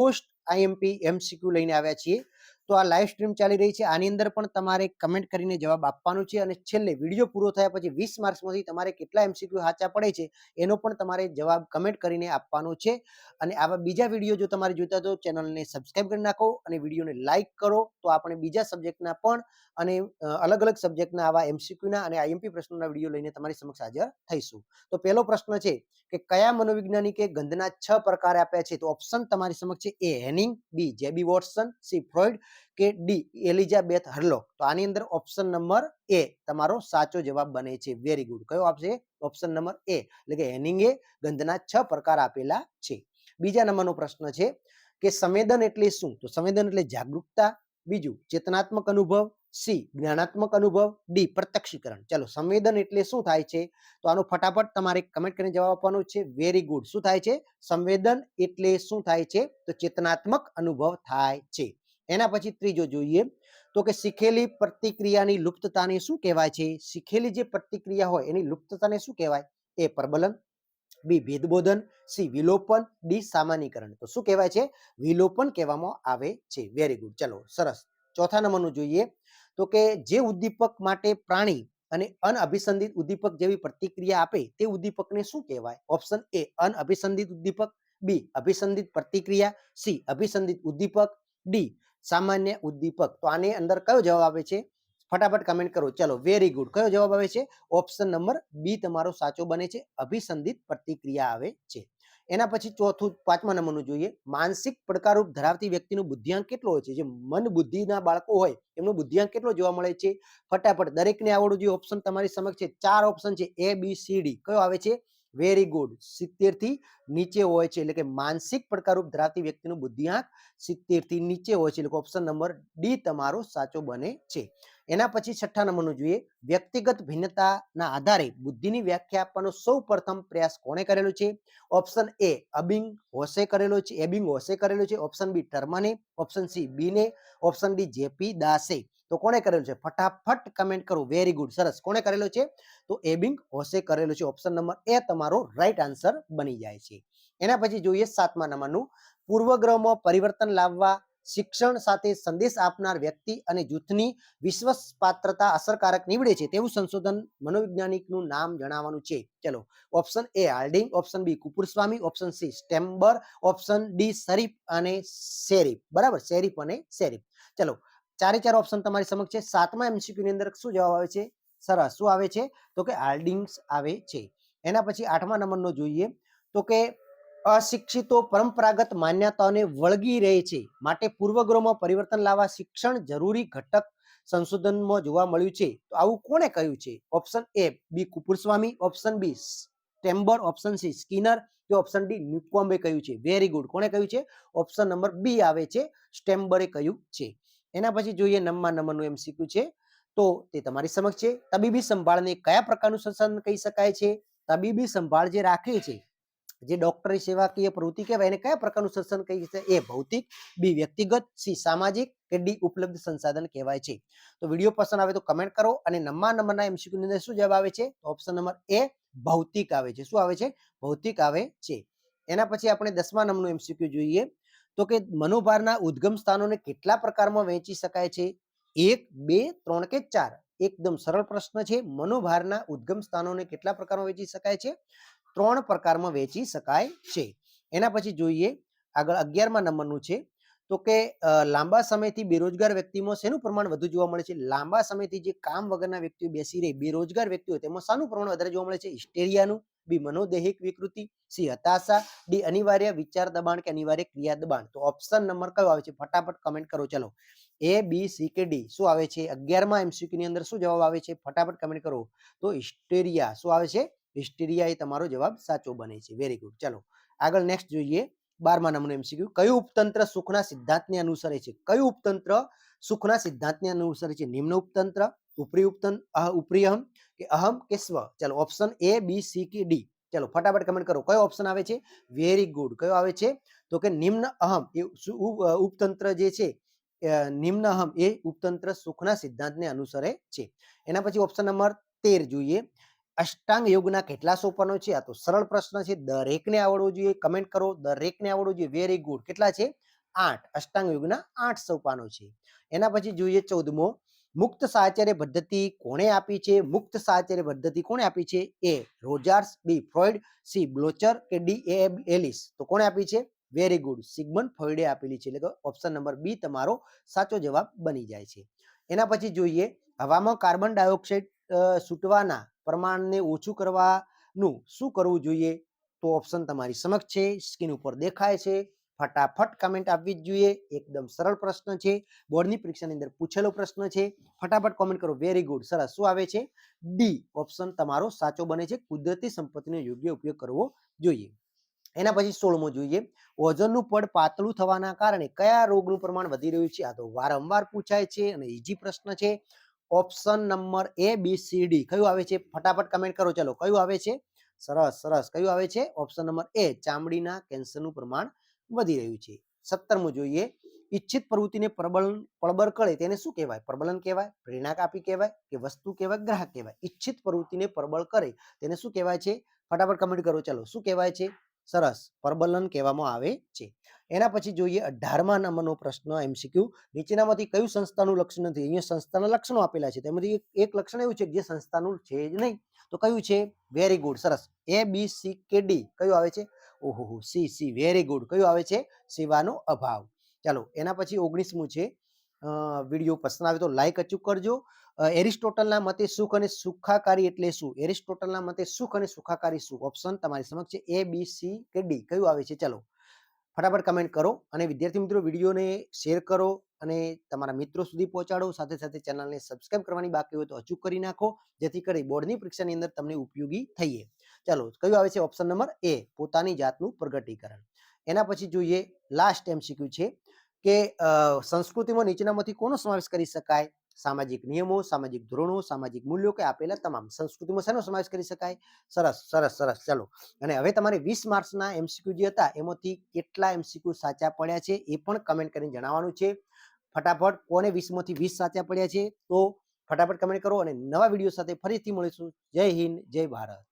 Post IMP MCQ લઈને આવ્યા છીએ. તો આ લાઈવ સ્ટ્રીમ ચાલી રહી છે, આની અંદર પણ તમારે કમેન્ટ કરીને જવાબ આપવાનો છે અને છેલ્લે વિડીયો પૂરો થયા પછી 20 માર્ક્સમાંથી તમારે કેટલા એમસીક્યુ સાચા પડે છે એનો પણ તમારે જવાબ કમેન્ટ કરીને આપવાનો છે. અને આવા બીજા વિડીયો જો તમારે જોઈતા તો ચેનલને સબસ્ક્રાઇબ કરી નાખો અને વિડીયોને લાઈક કરો, તો આપણે બીજા સબ્જેક્ટના પણ અને અલગ અલગ સબ્જેક્ટના આવા એમસીક્યુના અને આઈએમપી પ્રશ્નોના વિડીયો લઈને તમારી સમક્ષ હાજર થઈશું. તો પહેલો પ્રશ્ન છે કે કયા મનોવૈજ્ઞાનિકે ગંધના 6 પ્રકાર આપ્યા છે? તો ઓપ્શન તમારી સમક્ષ છે: એ હેનિંગ, બી જેબી વોટસન, સી ફ્રોઈડ કે ડી એલિઝાબેથ હર્લોક. તો આની અંદર ઓપ્શન નંબર એ તમારો સાચો જવાબ બને છે. Very good. કયો આપશે? ઓપ્શન નંબર એ એટલે કે હેનિંગે ગંધના 6 પ્રકાર આપેલા છે. બીજા નંબરનો પ્રશ્ન છે કે સંવેદન એટલે શું? તો સંવેદન એટલે જાગૃતતા, બીજું ચેતનાત્મક અનુભવ, સી જ્ઞાનાત્મક અનુભવ, ડી પ્રત્યક્ષીકરણ. ચલો, સંવેદન એટલે શું થાય છે? તો આનો ફટાફટ તમારે કમેન્ટ કરીને જવાબ આપવાનો છે. Very good. શું થાય છે? સંવેદન એટલે શું થાય છે? તો ચેતનાત્મક અનુભવ થાય છે. એના પછી ત્રીજો જોઈએ તો કે શીખેલી પ્રતિક્રિયાની લુપ્તતાને શું કહેવાય છે? શીખેલી જે પ્રતિક્રિયા હોય એની લુપ્તતાને શું કહેવાય? એ પ્રબલન, બી ભેદબોધન, સી વિલોપન, ડી સામાન્યકરણ. તો શું કહેવાય છે? વિલોપન કહેવામાં આવે છે. Very good. ચલો, સરસ. ચોથા નંબરનું જોઈએ તો કે જે ઉદ્દીપક માટે પ્રાણી અને અનઅભિસંધિત ઉદ્દીપક જેવી પ્રતિક્રિયા આપે તે ઉદ્દીપકને શું કહેવાય? ઓપ્શન એ અનઅભિસંધિત ઉદ્દીપક, બી અભિસંધિત પ્રતિક્રિયા, સી અભિસંધિત ઉદ્દીપક, ડી સામાન્ય ઉદ્દીપક. તો આની અંદર કયો જવાબ આવે છે? ફટાફટ કમેન્ટ કરો. ચલો, વેરી ગુડ. કયો જવાબ આવે છે? ઓપ્શન નંબર બી તમારો સાચો બને છે. અભિસંધિત પ્રતિક્રિયા આવે છે. એના પછી ચોથું 5મા નંબરનું જોઈએ. માનસિક પડકારરૂપ ધરાવતી વ્યક્તિનું બુદ્ધિઆંક કેટલો હોય છે? જે મન બુદ્ધિના બાળકો હોય એમનો બુદ્ધિઆંક કેટલો જોવા મળે છે? ફટાફટ દરેકને આવડવું જોઈએ. ઓપ્શન તમારી સમક્ષ છે. 4 ઓપ્શન છે: એ, બી, સી, ડી. કયો આવે છે? Very good. 70 થી નીચે હોય છે, એટલે કે માનસિક પડકારરૂપ ધરાવતી વ્યક્તિનું બુદ્ધિઆંક 70 થી નીચે હોય છે, એટલે ઓપ્શન નંબર ડી તમારો સાચો બને છે. એના પછી 6ઠ્ઠા નંબરનું જોઈએ. વ્યક્તિગત ભિન્નતાના આધારે બુદ્ધિની વ્યાખ્યા આપવાનો સૌ પ્રથમ પ્રયાસ કોણે કરેલો છે? ઓપ્શન એ અબિંગ હોસે કરેલો છે, એબિંગ હોસે કરેલો છે. ઓપ્શન બી ટર્મને, ઓપ્શન સી બીને, ઓપ્શન ડી જેપી દાસે. તો કોણે કરેલો છે? ફટાફટ કમેન્ટ કરો. Very good. સરસ. કોણે કરેલો છે? તો એબિંગ હોસે કરેલો છે. ઓપ્શન નંબર એ તમારો રાઈટ આન્સર બની જાય છે. એના પછી જોઈએ 7મા નંબરનું. પૂર્વગ્રહમાં પરિવર્તન લાવવા શિક્ષણ સાથે સંદેશ આપનાર વ્યક્તિ અને જૂથની વિશ્વાસપાત્રતા અસરકારક નીવડે છે તેવું સંશોધન મનોવૈજ્ઞાનિકનું નામ જણાવવાનું છે. ચલો, option A Harding, option B Kuppuswamy, option C સ્ટેમ્બર, ઓપ્શન ડી શરીફ અને શેરીફ. બરાબર, શેરીફ અને શેરીફ. ચલો, ચારે ચાર ઓપ્શન તમારી સમક્ષ છે. 7મા એમસીક્યુ ની અંદર શું જવાબ આવે છે? સરસ. શું આવે છે? તો કે હાર્ડિંગ્સ આવે છે. એના પછી 8મા નંબરનો જોઈએ તો કે અશિક્ષિતો પરંપરાગત માન્યતાઓને વળગી રહે છે, માટે પૂર્વગ્રહમાં પરિવર્તન લાવવા શિક્ષણ જરૂરી ઘટક સંશોધનમાં જોવા મળ્યું છે. તો આવું કોણે કહ્યું છે? Option A B Kuppuswamy, option B સ્ટેમ્બર, ઓપ્શન સી સ્કિનર કે ઓપ્શન ડી ન્યુકોમ્બે કહ્યું છે. Very good. કોણે કહ્યું છે? ઓપ્શન નંબર બી આવે છે, સ્ટેમ્બરે કહ્યું છે. એના પછી જોઈએ 9મા નંબરનું એમસીક્યુ છે, તો તે તમારી સમક્ષ છે. તબીબી સંભાળને કયા પ્રકારનું સંસાધન કહી શકાય છે? તબીબી સંભાળ જે રાખે છે, જે ડોક્ટરી સેવાકીય પ્રવૃત્તિ કહેવાય, એને કયા પ્રકારનું સંસાધન કહી શકાય? એ ભૌતિક, બી વ્યક્તિગત, સી સામાજિક કે ડી ઉપલબ્ધ સંસાધન કહેવાય છે. તો વિડીયો પસંદ આવે તો કમેન્ટ કરો. અને 9મા નંબરના એમસીક્યુ ની અંદર શું જવાબ આવે છે? ઓપ્શન નંબર એ ભૌતિક આવે છે. શું આવે છે? ભૌતિક આવે છે. એના પછી આપણે 10મા નંબરનું એમસીક્યુ જોઈએ તો કે મનોભારના ઉદ્ગમ સ્થાનોને કેટલા પ્રકારમાં વહેંચી શકાય છે? 1, 2, 3 કે 4? એકદમ સરળ પ્રશ્ન છે. મનોભારના ઉદ્ગમ સ્થાનોને કેટલા પ્રકારમાં વહેંચી શકાય છે? 3 પ્રકારમાં વહેંચી શકાય છે. એના પછી જોઈએ આગળ 11મા નંબરનું છે તો કે લાંબા સમયથી બેરોજગાર વ્યક્તિમાં શેનું પ્રમાણ વધુ જોવા મળે છે? લાંબા સમયથી જે કામ વગરના વ્યક્તિઓ બેસી રહે, બેરોજગાર વ્યક્તિઓ, તેમાં શાનું પ્રમાણ વધારે જોવા મળે છે? હિસ્ટેરિયાનું, બી મનોદૈહિક વિકૃતિ, સી હતાશા, ડી અનિવાર્ય વિચાર દબાણ કે અનિવાર્ય ક્રિયા દબાણ. તો ઓપ્શન નંબર કયો આવે છે? ફટાફટ કમેન્ટ કરો. ચલો, એ, બી, સી કે ડી? શું આવે છે? 11મા એમસીક્યુ ની અંદર શું જવાબ આવે છે? ફટાફટ કમેન્ટ કરો. તો હિસ્ટેરિયા. શું આવે છે? હિસ્ટેરિયા એ તમારો જવાબ સાચો બને છે. Very good. ચલો, આગળ નેક્સ્ટ જોઈએ 12મા નંબરનું એમસીક્યુ. કયું ઉપતંત્ર સુખના સિદ્ધાંતને અનુસરે છે? કયું ઉપતંત્ર સુખના સિદ્ધાંતને અનુસરે છે? નિમ્ન ઉપતંત્ર, ઉપરી ઉપતંત્ર, ઉપરી અહમ કે અહમ કે સ્વ? ચલો, ઓપ્શન એ, બી, સી કે ડી? ચલો, ફટાફટ કમેન્ટ કરો. કયો ઓપ્શન આવે છે? Very good. કયો આવે છે? તો કે નિમ્ન અહમ એ ઉપતંત્ર જે છે, નિમ્ન અહમ એ ઉપતંત્ર સુખના સિદ્ધાંતને અનુસરે છે. એના પછી ઓપ્શન નંબર 13 જોઈએ. અષ્ટાંગ યોગના કેટલા સોપાનો છે? આ તો સરળ પ્રશ્ન છે, દરેકને આવડવો જોઈએ. કમેન્ટ કરો. દરેકને આવડવું જોઈએ. Very good. કેટલા છે? 8 અષ્ટાંગ યોગના 8 સોપાનો છે. એના પછી જોઈએ 14મો મુક્ત સાહચર્ય પદ્ધતિ કોણે આપી છે? મુક્ત સાહચર્ય પદ્ધતિ કોણે આપી છે? એ રોજર્સ, બી ફ્રોઈડ, સી બ્લોચર કે ડી એ એલિસ. તો કોણે આપી છે? વેરી ગુડ, સિગમન્ડ ફ્રોઈડે આપેલી છે. એટલે કે ઓપ્શન નંબર બી તમારો સાચો જવાબ બની જાય છે. એના પછી જોઈએ હવામાં કાર્બન ડાયોક્સાઇડ છૂટવાના પ્રમાણને ઓછું કરવાનું શું કરવું જોઈએ? તો ઓપ્શન તમારી સમક્ષ છે, સ્ક્રીન ઉપર દેખાય છે. ફટાફટ કમેન્ટ આપવી જ જોઈએ. એકદમ સરળ પ્રશ્ન છે, બોર્ડની પરીક્ષાની અંદર પૂછેલો પ્રશ્ન છે. ફટાફટ કોમેન્ટ કરો. વેરી ગુડ, સરસ. શું આવે છે? ડી ઓપ્શન તમારો સાચો બને છે. કુદરતી સંપત્તિનો યોગ્ય ઉપયોગ કરવો જોઈએ. એના પછી 16મો જોઈએ ઓઝોનનું પડ પાતળું થવાના કારણે કયા રોગનું પ્રમાણ વધી રહ્યું છે? આ તો વારંવાર પૂછાય છે અને ઈઝી પ્રશ્ન છે. ઓપ્શન નંબર એ બી સી ડી કયું આવે છે? ફટાફટ કમેન્ટ કરો. ચલો, કયું આવે છે? સરસ સરસ. કયું આવે છે? ઓપ્શન નંબર એ ચામડીના કેન્સરનું પ્રમાણ વધી રહ્યું છે. 17મું જોઈએ ઈચ્છિત પ્રવૃત્તિને પ્રબળ કરે તેને શું કહેવાય? પ્રબલન કહેવાય, પ્રેરણા કાપી કહેવાય કે વસ્તુ કહેવાય, ગ્રાહક કહેવાય? ઈચ્છિત પ્રવૃત્તિને પ્રબળ કરે તેને શું કહેવાય છે? ફટાફટ કમેન્ટ કરો. ચલો, શું કહેવાય છે? સરસ, પ્રબલન કહેવામાં આવે છે. એના પછી જોઈએ 18મા નંબરનો પ્રશ્ન એમસીક્યુ નીચેનામાંથી કયું સંસ્થાનું લક્ષણ નથી? અહીંયા સંસ્થાના લક્ષણો આપેલા છે, તેમાંથી એક લક્ષણ એવું છે કે જે સંસ્થાનું છે જ નહીં. તો કયું છે? વેરી ગુડ, સરસ. એ બી સી કે ડી કયું આવે છે? ઓહો, સી સી. Very good. કયું આવે છે? સેવાનો અભાવ. ચાલો, એના પછી 19મું છે. વિડીયો પસંદ આવે તો લાઈક અચૂક કરજો. એરિસ્ટોટલના મતે સુખ અને સુખાકારી એટલે શું? એરિસ્ટોટલના મતે સુખ અને સુખાકારી શું? ઓપ્શન તમારી સમક્ષ છે, એ બી સી કે ડી. કયું આવે છે? ચલો, ફટાફટ કમેન્ટ કરો. અને વિદ્યાર્થી મિત્રો, વિડીયોને શેર કરો અને તમારા મિત્રો સુધી પહોંચાડો. સાથે સાથે ચેનલને સબસ્ક્રાઇબ કરવાની બાકી હોય તો અચૂક કરી નાખો, જેથી કરી બોર્ડની પરીક્ષાની અંદર તમને ઉપયોગી થઈએ. ચાલો, કયું આવે છે? ઓપ્શન નંબર એ પોતાની જાતનું પ્રગટીકરણ. એના પછી જોઈએ લાસ્ટ એમસીક્યુ છે કે સંસ્કૃતિમાં નીચેનામાંથી કોનો સમાવેશ કરી શકાય? સામાજિક નિયમો, સામાજિક ધોરણો, સામાજિક મૂલ્યો કે આપેલા તમામ. સંસ્કૃતિમાં શેનો સમાવેશ કરી શકાય? સરસ સરસ સરસ. ચાલો, અને હવે તમારે 20 માર્ક્સના એમસીક્યુ જે હતા એમાંથી કેટલા એમસીક્યુ સાચા પડ્યા છે એ પણ કમેન્ટ કરીને જણાવવાનું છે. ફટાફટ કોને 20માંથી 20 સાચા પડ્યા છે તો ફટાફટ કમેન્ટ કરો. અને નવા વિડીયો સાથે ફરીથી મળીશું. જય હિન્દ, જય ભારત.